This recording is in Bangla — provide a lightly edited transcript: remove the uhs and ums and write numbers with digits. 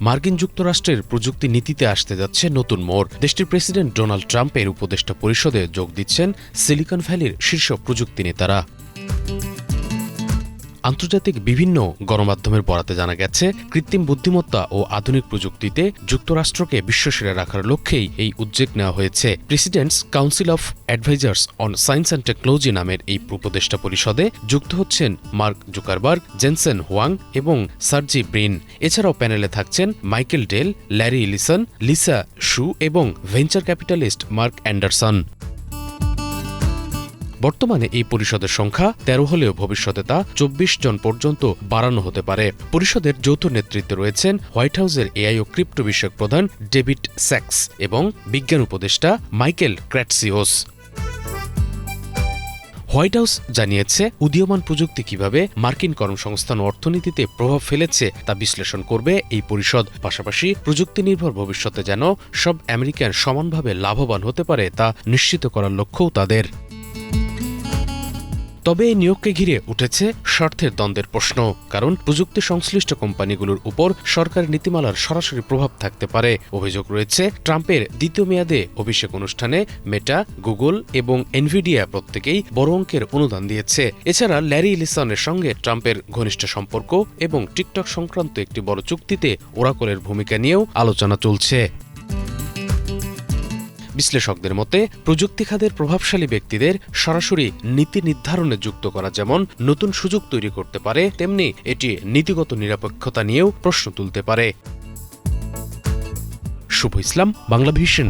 মার্কিন যুক্তরাষ্ট্রের প্রযুক্তি নীতিতে আসতে যাচ্ছে নতুন মোড়। দেশটির প্রেসিডেন্ট ডোনাল্ড ট্রাম্পের উপদেষ্টা পরিষদে যোগ দিচ্ছেন সিলিকন ভ্যালির শীর্ষ প্রযুক্তি নেতারা। আন্তর্জাতিক বিভিন্ন গণমাধ্যমের বরাতে জানা গেছে, কৃত্রিম বুদ্ধিমত্তা ও আধুনিক প্রযুক্তিতে যুক্তরাষ্ট্রকে বিশ্বসেরা রাখার লক্ষ্যেই এই উদ্যোগ নেওয়া হয়েছে। Presidents council of advisers on science and technology নামের এই উপদেষ্টা পরিষদে যুক্ত হচ্ছেন মার্ক জুকারবার্গ, জেনসেন হুয়াং এবং সার্জি ব্রিন। এছাড়াও প্যানেলে থাকছেন মাইকেল ডেল, ল্যারি ইলিসন, লিসা শু এবং ভেঞ্চার ক্যাপিটালিস্ট মার্ক অ্যান্ডারসন। বর্তমানে এই পরিষদের সংখ্যা ১৩ হলেও ভবিষ্যতে তা ২৪ জন পর্যন্ত বাড়ানো হতে পারে। পরিষদের যৌথ নেতৃত্বে রয়েছেন হোয়াইট হাউসের এআই ও ক্রিপ্টো বিষয়ক প্রধান ডেভিড স্যাক্স এবং বিজ্ঞান উপদেষ্টা মাইকেল ক্র্যাটসিওস। হোয়াইট হাউস জানিয়েছে, উদীয়মান প্রযুক্তি কিভাবে মার্কিন কর্মসংস্থান ও অর্থনীতিতে প্রভাব ফেলেছে তা বিশ্লেষণ করবে এই পরিষদ। পাশাপাশি প্রযুক্তি নির্ভর ভবিষ্যতে যেন সব আমেরিকান সমানভাবে লাভবান হতে পারে তা নিশ্চিত করার লক্ষ্যও তাদের। তবে এই নিয়োগকে ঘিরে উঠেছে স্বার্থের দ্বন্দ্বের প্রশ্ন, কারণ প্রযুক্তি সংশ্লিষ্ট কোম্পানিগুলোর উপর সরকারি নীতিমালার সরাসরি প্রভাব থাকতে পারে। অভিযোগ রয়েছে, ট্রাম্পের দ্বিতীয় মেয়াদে অভিষেক অনুষ্ঠানে মেটা, গুগল এবং এনভিডিয়া প্রত্যেকেই বড় অঙ্কের অনুদান দিয়েছে। এছাড়া ল্যারি ইলিসনের সঙ্গে ট্রাম্পের ঘনিষ্ঠ সম্পর্ক এবং টিকটক সংক্রান্ত একটি বড় চুক্তিতে ওরাকলের ভূমিকা নিয়েও আলোচনা চলছে। বিশ্লেষকদের মতে, প্রযুক্তি খাতের প্রভাবশালী ব্যক্তিদের সরাসরি নীতি নির্ধারণে যুক্ত করা যেমন নতুন সুযোগ তৈরি করতে পারে, তেমনি এটি নীতিগত নিরপেক্ষতা নিয়েও প্রশ্ন তুলতে পারে। শুভ ইসলাম, বাংলাভিশন।